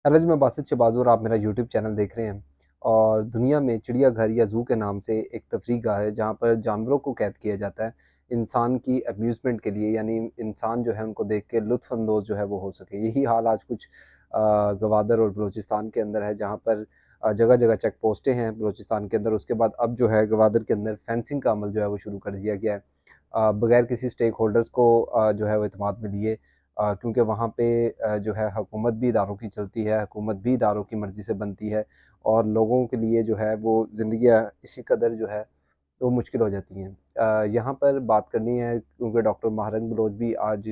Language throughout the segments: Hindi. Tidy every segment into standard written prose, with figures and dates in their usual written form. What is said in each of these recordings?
एलर्जी में बासित शहबाज़ और आप मेरा यूट्यूब चैनल देख रहे हैं। और दुनिया में चिड़ियाघर या ज़ू के नाम से एक तफरीहगाह है जहाँ पर जानवरों को कैद किया जाता है इंसान की अम्यूज़मेंट के लिए, यानी इंसान जो है उनको देख के लुत्फ़अंदोज़ जो है वो हो सके। यही हाल आज कुछ गवादर और बलूचिस्तान के अंदर है, जहाँ पर जगह-जगह चेक पोस्टें हैं बलूचिस्तान के अंदर। उसके बाद अब जो है गवादर के अंदर फेंसिंग का अमल जो है वो शुरू कर दिया गया है, बगैर किसी स्टेक होल्डर्स को जो है वो इत्मीनान में लिए, क्योंकि वहाँ पे जो है हुकूमत भी इदारों की चलती है, हुकूमत भी इदारों की मर्ज़ी से बनती है और लोगों के लिए जो है वो ज़िंदगियाँ इसी कदर जो है वो मुश्किल हो जाती हैं। यहाँ पर बात करनी है क्योंकि डॉक्टर महारंग बलोच भी आज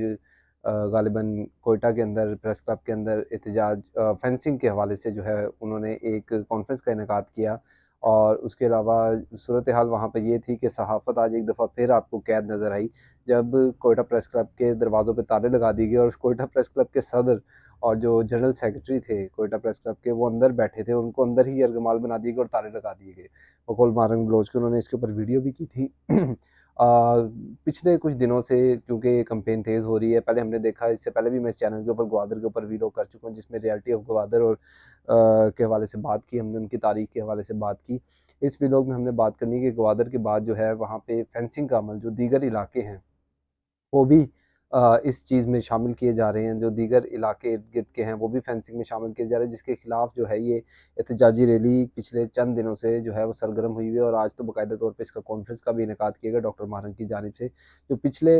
ग़ालिबन कोयटा के अंदर प्रेस क्लब के अंदर एहतजाज फेंसिंग के हवाले से जो है उन्होंने एक कॉन्फ्रेंस का इनेकाद किया। और उसके अलावा सूरत हाल वहाँ पे ये थी कि सहाफ़त आज एक दफ़ा फिर आपको कैद नज़र आई, जब कोयटा प्रेस क्लब के दरवाज़ों पे ताले लगा दिए गए और कोयटा प्रेस क्लब के सदर और जो जनरल सेक्रेटरी थे कोयटा प्रेस क्लब के, वो अंदर बैठे थे, उनको अंदर ही यरगमाल बना दिए गए और ताले लगा दिए गए। बकौल मारंग बलोच के उन्होंने इसके ऊपर वीडियो भी की थी। पिछले कुछ दिनों से क्योंकि ये कैंपेन तेज़ हो रही है, पहले हमने देखा, इससे पहले भी मैं इस चैनल के ऊपर ग्वादर के ऊपर वीडियो कर चुका हूँ जिसमें रियलिटी ऑफ ग्वादर और के हवाले से बात की हमने, उनकी तारीख के हवाले से बात की। इस व्लॉग में हमने बात करनी है कि ग्वादर के बाद जो है वहाँ पे फेंसिंग का अमल, जो दीगर इलाके हैं वो भी इस चीज़ में शामिल किए जा रहे हैं, जो दीगर इलाके इर्द-गिर्द के हैं वो भी फेंसिंग में शामिल किए जा रहे हैं, जिसके खिलाफ जो है ये एहतजाजी रैली पिछले चंद दिनों से जो है वो सरगर्म हुई हुई है। और आज तो बाकायदा तौर पे इसका कॉन्फ्रेंस का भी इनेकाद किया गया डॉक्टर महारंग की जानिब से। जो पिछले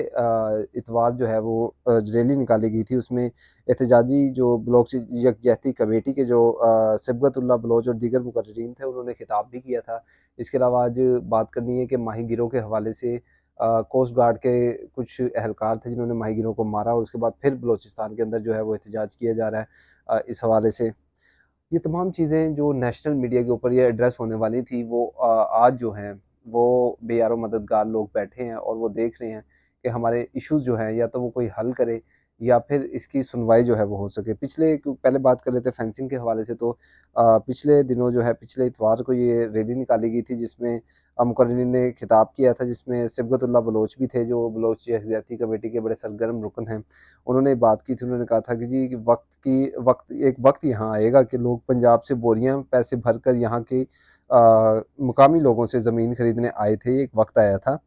इतवार जो है वो रैली निकाली गई थी, उसमें एहतजाजी जो बलोच यकजहती कमेटी के जो सिबगतुल्लाह बलोच और दीगर मुकर्रिरीन थे, उन्होंने खिताब भी किया था। इसके अलावा आज बात करनी है कि माहीगिरों के हवाले से कोस्ट गार्ड के कुछ एहलकार थे जिन्होंने माहीगिरों को मारा और उसके बाद फिर बलूचिस्तान के अंदर जो है वो एहतजाज किया जा रहा है इस हवाले से। ये तमाम चीज़ें जो नेशनल मीडिया के ऊपर ये एड्रेस होने वाली थी, वो आज जो हैं वो बेयारो मददगार लोग बैठे हैं और वो देख रहे हैं कि हमारे इश्यूज़ जो हैं या तो वो कोई हल करे या फिर इसकी सुनवाई जो है वो हो सके। पहले बात कर लेते हैं फेंसिंग के हवाले से, तो पिछले दिनों जो है पिछले इतवार को ये रैली निकाली गई थी जिसमें मुकर्रिरीन ने खिताब किया था, जिसमें सिबगतुल्लाह बलोच भी थे जो बलोच यकजहती कमेटी के बड़े सरगर्म रुकन हैं। उन्होंने बात की थी, उन्होंने कहा था कि जी एक वक्त यहाँ आएगा कि लोग पंजाब से बोरियां पैसे भरकर यहाँ के मुकामी लोगों से ज़मीन खरीदने आए थे, एक वक्त आया था,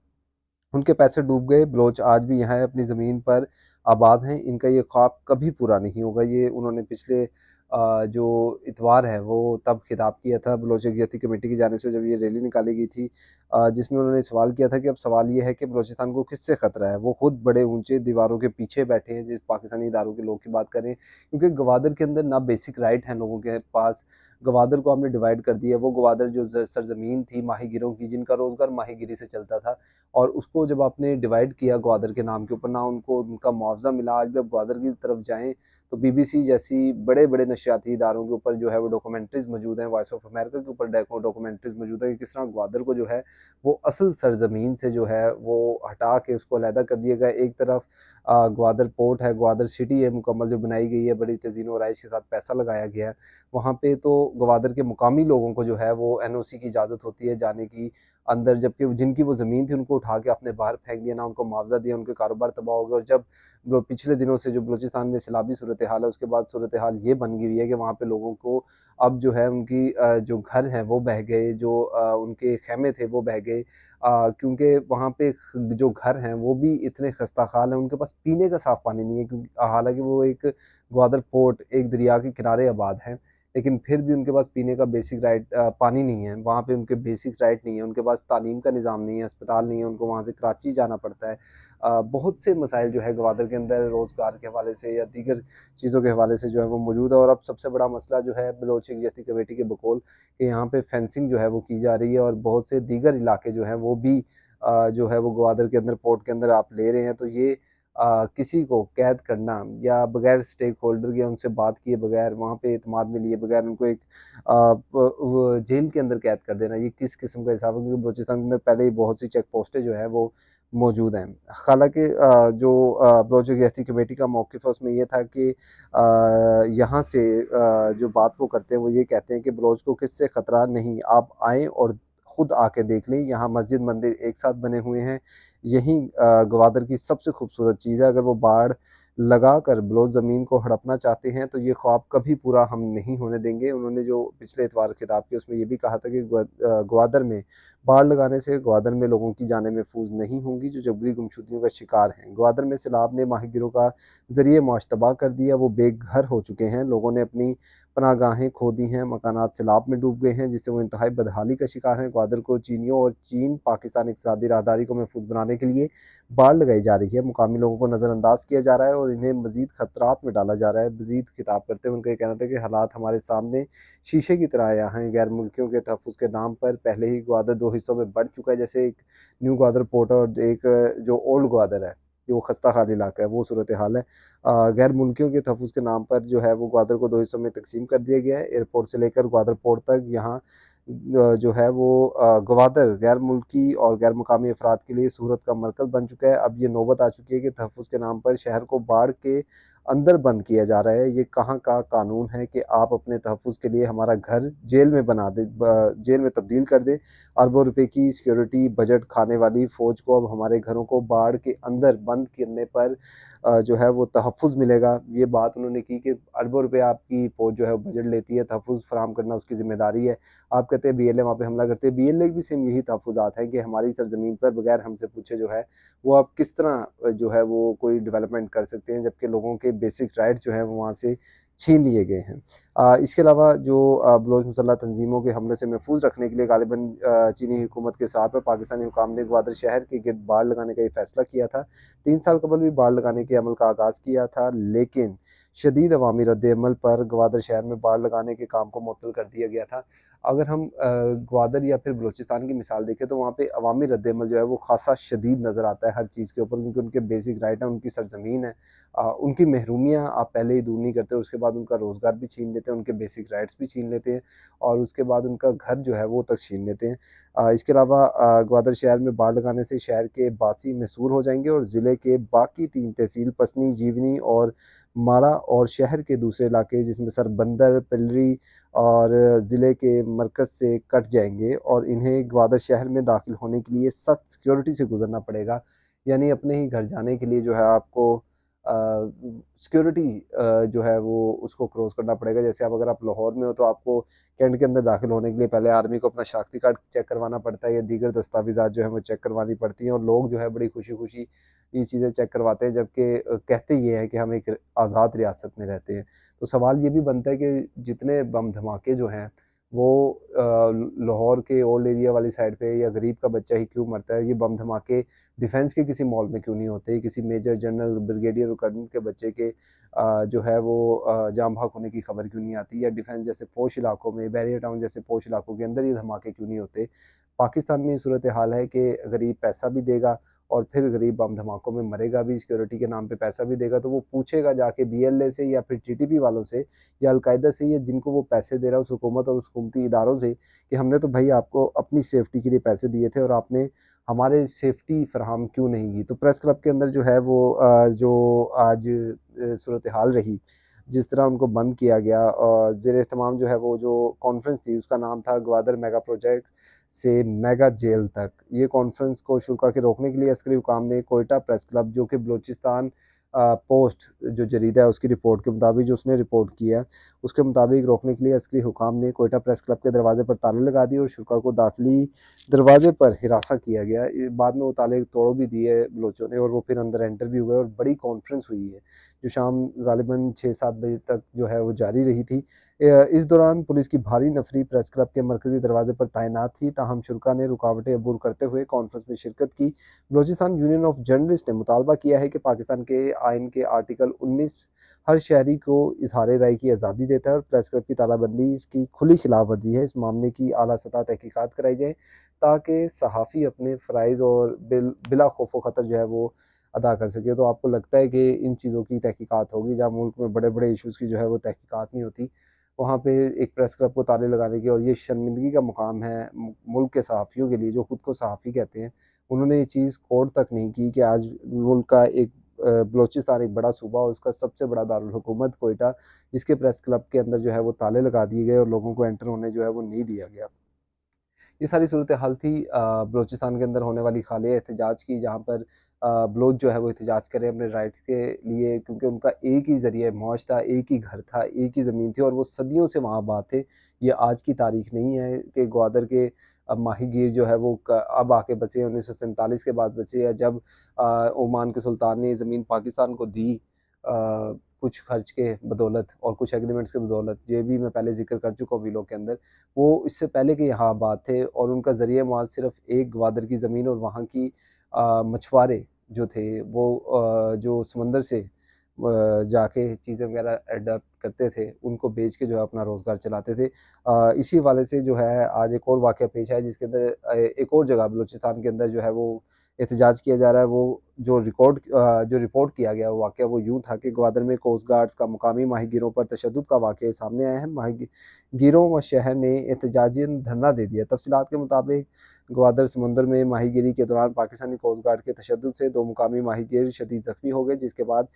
उनके पैसे डूब गए, बलोच आज भी यहाँ है, अपनी ज़मीन पर आबाद हैं, इनका ये ख्वाब कभी पूरा नहीं होगा। ये उन्होंने पिछले जो इतवार है वो तब खिताब किया था बलोच यकजहती कमेटी की जानिब से, जब ये रैली निकाली गई थी, जिसमें उन्होंने सवाल किया था कि अब सवाल ये है कि बलूचिस्तान को किससे ख़तरा है। वो खुद बड़े ऊँचे दीवारों के पीछे बैठे हैं, जिस पाकिस्तानी इदारों के लोग की बात करें, क्योंकि गवादर के अंदर ना बेसिक राइट हैं लोगों के पास। गवादर को हमने डिवाइड कर दिया, वो गवादर जो सरजमीन थी माहीगिरों की, जिनका रोज़गार माहीगिरी से चलता था, और उसको जब आपने डिवाइड किया ग्वादर के नाम के ऊपर, ना उनको उनका मुआवजा मिला। आज भी आप ग्वादर की तरफ जाएँ तो बीबीसी जैसी बड़े-बड़े नशियाती इदारों के ऊपर जो है वो डॉक्यूमेंट्रीज़ मौजूद हैं, वॉइस ऑफ अमेरिका के ऊपर डॉक्यूमेंट्रीज़ मौजूद है कि किस तरह ग्वादर को जो है वो असल सरज़मीन से जो है वो हटा के उसको अलहदा कर दिया गया। एक तरफ ग्वादर पोर्ट है, ग्वादर सिटी है मुकम्मल जो बनाई गई है, बड़ी तज़ीन व आराइश के साथ पैसा लगाया गया है। वहाँ पे तो ग्वादर के मुकामी लोगों को जो है वो एनओसी की इजाज़त होती है जाने की अंदर, जबकि जिनकी वो ज़मीन थी उनको उठा के आपने बाहर फेंक दिया, ना उनको मुआवज़ा दिया, उनके कारोबार तबाह हो गए। और जब वो पिछले दिनों से जो बलूचिस्तान में सैलाबी सूरत हाल है, उसके बाद सूरत हाल ये बन गई है कि वहाँ पे लोगों को अब जो है उनकी जो घर हैं वो बह गए, जो उनके ख़ैमे थे वो बह गए, क्योंकि वहाँ पे जो घर हैं वो भी इतने खस्ताहाल हैं, उनके पास पीने का साफ़ पानी नहीं है, क्योंकि हालाँकि वो एक ग्वादर पोर्ट एक दरिया के किनारे आबाद है, लेकिन फिर भी उनके पास पीने का बेसिक राइट पानी नहीं है, वहाँ पे उनके बेसिक राइट नहीं है, उनके पास तालीम का निज़ाम नहीं है, अस्पताल नहीं है, उनको वहाँ से कराची जाना पड़ता है। बहुत से मसाइल जो है ग्वादर के अंदर रोज़गार के हवाले से या दीगर चीज़ों के हवाले से जो है वो मौजूद है। और अब सबसे बड़ा मसला जो है बलोच यकजहती कमेटी के बकौल कि यहाँ पे फेंसिंग जो है वो की जा रही है और बहुत से दीगर इलाके जो हैं वो भी जो है वो ग्वादर के अंदर पोर्ट के अंदर आप ले रहे हैं, तो ये किसी को कैद करना या बगैर स्टेक होल्डर या उनसे बात किए बगैर, वहाँ पे एतमाद में लिए बगैर उनको एक जेल के अंदर कैद कर देना, ये किस किस्म का हिसाब है, क्योंकि बलूचिस्तान के अंदर पहले ही बहुत सी चेक पोस्टें जो है वो मौजूद हैं। हालाँकि जो बलोच यकजहती कमेटी का मौक़िफ़ है उसमें ये था कि यहाँ से जो बात वो करते हैं वो ये कहते हैं कि बलोच को किससे ख़तरा नहीं, आप आएँ और खुद आके देख लें, यहाँ मस्जिद मंदिर एक साथ बने हुए हैं, यही ग्वादर की सबसे खूबसूरत चीज़ है। अगर वो बाढ़ लगाकर बलोच ज़मीन को हड़पना चाहते हैं, तो ये ख्वाब कभी पूरा हम नहीं होने देंगे। उन्होंने जो पिछले इतवार खिताब किया उसमें ये भी कहा था कि ग्वादर में बाढ़ लगाने से ग्वादर में लोगों की जानें महफूज नहीं होंगी जो जबरी गुमशुदगियों का शिकार हैं। ग्वादर में सैलाब ने माहिगिरों का ज़रिए माश तबाह कर दिया, वो बेघर हो चुके हैं, लोगों ने अपनी पनाहगाहें खो दी हैं, मकानात सैलाब में डूब गए हैं, जिससे वो इंतहाई बदहाली का शिकार हैं। ग्वादर को चीनियों और चीन पाकिस्तान इक़्तिसादी राहदारी को महफूज बनाने के लिए बाढ़ लगाई जा रही है। मुकामी लोगों को नज़रअंदाज किया जा रहा है और इन्हें मज़ीद खतरात में डाला जा रहा है। मज़ीद खिताब करते हुए उनका ये कहना था कि हालात हमारे सामने शीशे की तरह आया हैं। गैर मुल्कियों के तहफ़्फ़ुज़ के नाम पर पहले ही ग्वादर 2 हिस्सों में बढ़ चुका है, जैसे एक न्यू ग्वादर पोर्ट और एक जो ओल्ड ग्वादर है, जो खस्ता हाल इलाका है, वो सूरत हाल है। गैर मुल्कियों के तहफ़्फ़ुज़ के नाम पर जो है वो ग्वादर को 2 हिस्सों में तक़सीम कर दिया गया है। एयरपोर्ट से लेकर ग्वादर पोर्ट तक यहाँ जो है वो ग्वादर गैर मुल्की और गैर मुकामी अफ़राद के लिए सूरत का मरकज़ बन चुका है। अब ये नौबत आ चुकी है कि तहफ़्फ़ुज़ के नाम पर शहर को बाढ़ के अंदर बंद किया जा रहा है। ये कहाँ का कानून है कि आप अपने तहफ़्फ़ुज़ के लिए हमारा घर जेल में बना दें, जेल में तब्दील कर दें। अरबों रुपए की सिक्योरिटी बजट खाने वाली फ़ौज को अब हमारे घरों को बाढ़ के अंदर बंद करने पर जो है वो तहफ़्फ़ुज़ मिलेगा। ये बात उन्होंने की कि अरबों रुपए आपकी फ़ौज जो है वो बजट लेती है, तहफ़्फ़ुज़ फ़राहम करना उसकी ज़िम्मेदारी है। आप कहते हैं बीएलए वहाँ पे हमला करते हैं, बीएलए की भी सेम यही तहफ़्फ़ुज़ात हैं कि हमारी सरज़मीन पर बगैर हमसे पूछे जो है वो आप किस तरह जो है वो कोई डेवलपमेंट कर सकते हैं, जबकि लोगों के बेसिक राइट जो हैं वो वहाँ से छीन लिए गए हैं। इसके अलावा जो बलोच मुसल्लह तंज़ीमों के हमले से महफूज़ रखने के लिए गालिबन चीनी हुकूमत के साथ में पाकिस्तानी हुकाम ने ग्वादर शहर के गिर्द बाड़ लगाने का ये फ़ैसला किया था। 3 साल कबल भी बाड़ लगाने के अमल का आगाज़ किया था, लेकिन शदीद अवामी रद्द-ए-अमल पर ग्वादर शहर में बाड़ लगाने के काम को मुअत्तल कर दिया गया था। अगर हम ग्वादर या फिर बलूचिस्तान की मिसाल देखें तो वहाँ पे अवामी रद्द-ए-अमल जो है वो ख़ासा शदीद नज़र आता है हर चीज़ के ऊपर, क्योंकि उनके बेसिक राइट हैं, उनकी सरज़मीन है। उनकी महरूमियाँ आप पहले ही दूर नहीं करते, उसके बाद उनका रोज़गार भी छीन लेते हैं, उनके बेसिक राइट्स भी छीन लेते हैं और उसके बाद उनका घर जो है वो तक छीन लेते हैं। इसके अलावा ग्वादर शहर में बाढ़ लगाने से शहर के बासी महसूर हो जाएँगे और ज़िले के बाकी 3 तहसील पसनी, जीवनी और माड़ा और शहर के दूसरे इलाके जिसमें सरबंदर, पिलरी और ज़िले के मरकज़ से कट जाएँगे और इन्हें ग्वादर शहर में दाखिल होने के लिए सख्त सिक्योरिटी से गुज़रना पड़ेगा। यानी अपने ही घर जाने के लिए जो है आपको सिक्योरिटी जो है वो उसको क्रॉस करना पड़ेगा। जैसे अब अगर आप लाहौर में हो तो आपको कैंट के अंदर दाखिल होने के लिए पहले आर्मी को अपना शनाख्ती कार्ड चेक करवाना पड़ता है या दीगर दस्तावेज़ात जो है वो चेक करवानी पड़ती हैं और लोग जो है बड़ी खुशी-खुशी ये चीज़ें चेक करवाते हैं, जबकि कहते ये हैं कि हम एक आज़ाद रियासत में रहते हैं। तो सवाल ये भी बनता है कि जितने बम धमाके जो हैं वो लाहौर के ओल्ड एरिया वाली साइड पे या गरीब का बच्चा ही क्यों मरता है? ये बम धमाके डिफेंस के किसी मॉल में क्यों नहीं होते? किसी मेजर जनरल, ब्रिगेडियर और कर्नल के बच्चे के जो है वो जाँ बहक होने की खबर क्यों नहीं आती? या डिफेंस जैसे पोश इलाकों में, बैरियर टाउन जैसे पोश इलाकों के अंदर ये धमाके क्यों नहीं होते? पाकिस्तान में ये सूरत हाल है कि गरीब पैसा भी देगा और फिर गरीब बम धमाकों में मरेगा भी, सिक्योरिटी के नाम पे पैसा भी देगा, तो वो पूछेगा जाके बीएलए से या फिर टीटीपी वालों से या अलकायदा से, या जिनको वो पैसे दे रहा है उस हुकूमत और उस हुकूमती इदारों से, कि हमने तो भाई आपको अपनी सेफ्टी के लिए पैसे दिए थे और आपने हमारे सेफ्टी फराहम क्यों नहीं की। तो प्रेस क्लब के अंदर जो है वो जो आज सूरत हाल रही, जिस तरह उनको बंद किया गया और ज़ेर एहतमाम जो है वो जो कॉन्फ्रेंस थी उसका नाम था ग्वादर मेगा प्रोजेक्ट से मेगा जेल तक। ये कॉन्फ्रेंस को शुरू करके रोकने के लिए अस्करी हुकाम ने कोयटा प्रेस क्लब, जो कि बलूचिस्तान पोस्ट जो जरीदा है उसकी रिपोर्ट के मुताबिक, जो उसने रिपोर्ट किया है उसके मुताबिक, रोकने के लिए अस्करी हुकाम ने कोयटा प्रेस क्लब के दरवाजे पर ताले लगा दिए और शुरा को दाखिली दरवाजे पर हिरासा किया गया। बाद में वो ताले तोड़ भी दिए बलोचों ने और वो फिर अंदर एंटर भी हुए और बड़ी कॉन्फ्रेंस हुई है जो शाम गालिबन 6-7 बजे तक जो है वो जारी रही थी। इस दौरान पुलिस की भारी नफरी प्रेस क्लब के मरकजी दरवाजे पर तैनात थी, ताहम शुरा ने रुकावटें अबूर करते हुए कॉन्फ्रेंस में शिरकत की। बलूचिस्तान यूनियन ऑफ जर्नलिस्ट ने मुतालबा किया है कि पाकिस्तान के आइन के आर्टिकल 19 हर शहरी को इजहार राय की आज़ादी देता है और प्रेस क्लब की तालाबंदी इसकी खुली खिलाफ वर्जी है। इस मामले की आला सतह तहकीकात कराई जाए ताकि सहाफ़ी अपने फ़राइज़ और बिला खौफ ख़तर जो है वो अदा कर सके। तो आपको लगता है कि इन चीज़ों की तहकीकात होगी जहाँ मुल्क में बड़े-बड़े इश्यूज़ की जो है वो तहकीकात नहीं होती, वहाँ पे एक प्रेस क्लब को ताले लगाने की, और ये शर्मिंदगी का मुकाम है मुल्क के सहाफ़ियों के लिए जो खुद को सहाफ़ी कहते हैं। उन्होंने ये चीज़ कोर्ट तक नहीं की कि आज मुल्क का एक बलूचिस्तान एक बड़ा सूबा और उसका सबसे बड़ा दारुल हुकूमत कोयटा, जिसके प्रेस क्लब के अंदर जो है वो ताले लगा दिए गए और लोगों को एंटर होने जो है वो नहीं दिया गया। ये सारी सूरत हाल थी बलूचिस्तान के अंदर होने वाली हालिया एहतजाज की, जहाँ पर बलोच जो है वो एहतजाज कर रहे हैं अपने राइट्स के लिए, क्योंकि उनका एक ही ज़रिया मौज था, एक ही घर था, एक ही ज़मीन थी और वो सदियों से वहाँ आबाद थे। ये आज की तारीख नहीं है कि ग्वादर के अब माहीगीर जो है वो अब आके बसे, 1947 के बाद बसे, या जब ओमान के सुल्तान ने ज़मीन पाकिस्तान को दी कुछ खर्च के बदौलत और कुछ एग्रीमेंट्स के बदौलत, ये भी मैं पहले जिक्र कर चुका हूँ वीडियो के अंदर। वो इससे पहले के यहाँ आबाद थे और उनका ज़रिया मुआश सिर्फ एक ग्वादर की ज़मीन और वहाँ की मछुआरे जो थे वो जो समंदर से जाके चीज़ें वगैरह एडप्ट करते थे, उनको बेच के जो है अपना रोज़गार चलाते थे। इसी हवाले से जो है आज एक और वाक़या पेश आया जिसके अंदर एक और जगह बलूचिस्तान के अंदर जो है वो एहतजाज किया जा रहा है। वो जो रिपोर्ट किया गया वो वाक़या वो यूँ था कि ग्वादर में कोस्ट गार्ड्स का मुकामी माहीगीरों पर तशद्दुद का वाक़या सामने आया है। माहीगीरों व शहर ने एहतजाजियन धरना दे दिया। तफ़सीलात के मुताबिक ग्वादर समुंदर में माहीगीरी के दौरान पाकिस्तानी कोस्ट गार्ड के तशद्दुद से 2 मुकामी माहीगीर शदीद ज़ख्मी हो गए, जिसके बाद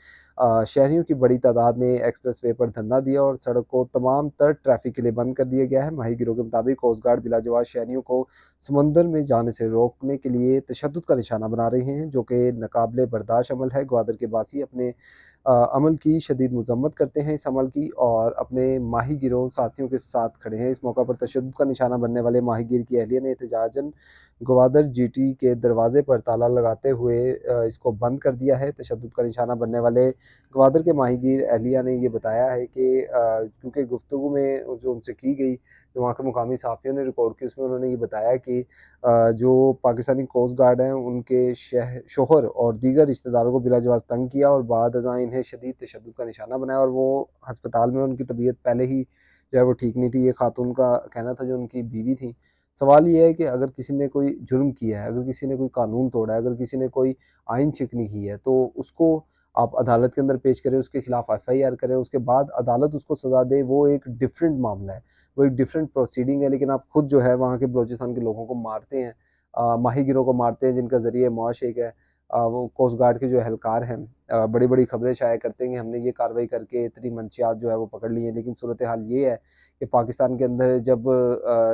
शहरियों की बड़ी तादाद ने एक्सप्रेस वे पर धरना दिया और सड़क को तमाम तर ट्रैफिक के लिए बंद कर दिया गया है। माहीगीरों के मुताबिक कोस्ट गार्ड बिलाजवाब शहरियों को समंदर में जाने से रोकने के लिए तशद्दुद का निशाना बना रहे हैं, जो कि नाकाबिले बर्दाश्त अमल है। ग्वादर के बासी अपने अमल की शदीद मज़म्मत करते हैं इस अमल की और अपने माहीगीरों साथियों के साथ खड़े हैं। इस मौका पर तशद्दुद का निशाना बनने वाले माहीगीर की अहलिया ने एहतजाजन ग्वादर जीटी के दरवाजे पर ताला लगाते हुए इसको बंद कर दिया है। तशद्दुद का निशाना बनने वाले ग्वादर के माहीगीर अहलिया ने ये बताया है कि क्योंकि गुफ्तगू में जो उनसे की गई, जो वहाँ के मुकामी सहाफ़ियों ने रिकॉर्ड की, उसमें उन्होंने ये बताया कि जो पाकिस्तानी कोस्ट गार्ड हैं उनके शोहर और दीगर रिश्तेदारों को बिलाजवाज़ तंग किया और बाद अज़ां इन्हें शदीद तशद्दुद का निशाना बनाया और वो अस्पताल में, उनकी तबीयत पहले ही जो है वो ठीक नहीं थी। ये खातून का कहना था, जो उनकी बीवी थी। सवाल ये है कि अगर किसी ने कोई जुर्म किया है, अगर किसी ने कोई कानून तोड़ा है, अगर किसी ने कोई आइन शिकनी की है, तो उसको आप अदालत के अंदर पेश करें, उसके खिलाफ एफआईआर करें, उसके बाद अदालत उसको सज़ा दे, वो एक डिफरेंट मामला है, वो एक डिफरेंट प्रोसीडिंग है। लेकिन आप खुद जो है वहाँ के बलूचिस्तान के लोगों को मारते हैं, माहीगीरों को मारते हैं जिनका ज़रिए मुआश एक है। वो कोस्ट गार्ड के जो एहलकार हैं बड़ी-बड़ी खबरें शाया करते हैं कि हमने ये कार्रवाई करके इतनी मंशियात जो है वो पकड़ ली हैं। लेकिन सूरत हाल ये है कि पाकिस्तान के अंदर जब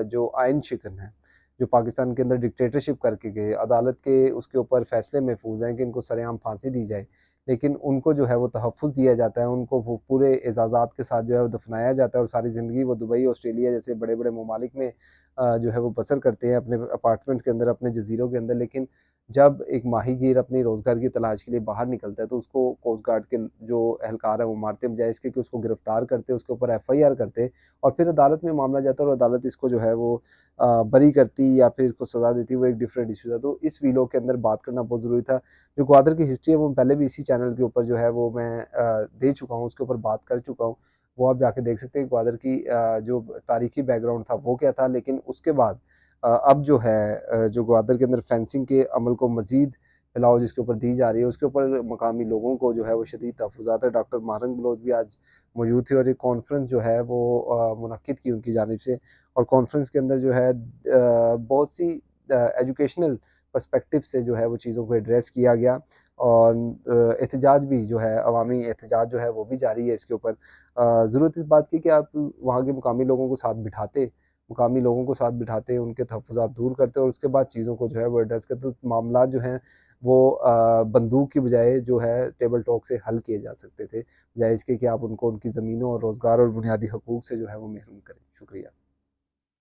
जो आइन शिकन है, जो पाकिस्तान के अंदर डिक्टेटरशिप करके गए, अदालत के उसके ऊपर फ़ैसले महफूज़ हैं कि इनको सरेआम फांसी दी जाए, लेकिन उनको जो है वो तहफ़्फ़ुज़ दिया जाता है, उनको वो पूरे एजाज़ात के साथ जो है वो दफ़नाया जाता है और सारी ज़िंदगी वो दुबई, ऑस्ट्रेलिया जैसे बड़े-बड़े ममालिक में जो है वो बसर करते हैं अपने अपार्टमेंट के अंदर, अपने जज़ीरों के अंदर। लेकिन जब एक माहीगीर अपनी रोज़गार की तलाश के लिए बाहर निकलता है, तो उसको कोस्ट गार्ड के जो एहलकार हैं वो मारते, बजाय इसके कि उसको गिरफ़्तार करते, उसके ऊपर एफआईआर करते और फिर अदालत में मामला जाता है और अदालत इसको जो है वो बरी करती या फिर इसको सज़ा देती, वो एक डिफरेंट इशू था। तो इस वीडियो के अंदर बात करना बहुत ज़रूरी था। जो ग्वादर की हिस्ट्री है वो पहले भी इसी चैनल के ऊपर जो है वो मैं दे चुका हूँ, उसके ऊपर बात कर चुका हूँ। वो आप जाके देख सकते हैं ग्वादर की जो तारीखी बैकग्राउंड था वो क्या था। लेकिन उसके बाद अब जो है जो ग्वादर के अंदर फेंसिंग के अमल को मज़ीद फैलाव जिसके ऊपर दी जा रही है, उसके ऊपर मकामी लोगों को जो है वो शदीद तहफ़्फ़ुज़ात है। डॉक्टर मारंग बलोच भी आज मौजूद थे और एक कॉन्फ्रेंस जो है वो मुनक्किद की उनकी जानिब से, और कॉन्फ्रेंस के अंदर जो है बहुत सी एजुकेशनल पर्सपेक्टिव से जो है वो चीज़ों को एड्रेस किया गया और एहतजाज भी जो है, अवामी एहतजाज जो है वो भी जारी है इसके ऊपर। ज़रूरत इस बात की कि आप वहाँ के मुकामी लोगों को साथ बिठाते, मुकामी लोगों को साथ बिठाते, उनके तहफ़्फ़ुज़ात दूर करते और उसके बाद चीज़ों को जो है वो एड्रेस करते, तो मामलात जो हैं वो बंदूक की बजाय जो है टेबल टॉक से हल किए जा सकते थे, बजाय इसके कि आप उनको उनकी ज़मीनों और रोज़गार और बुनियादी हकूक़ से जो है वो महरूम करें। शुक्रिया।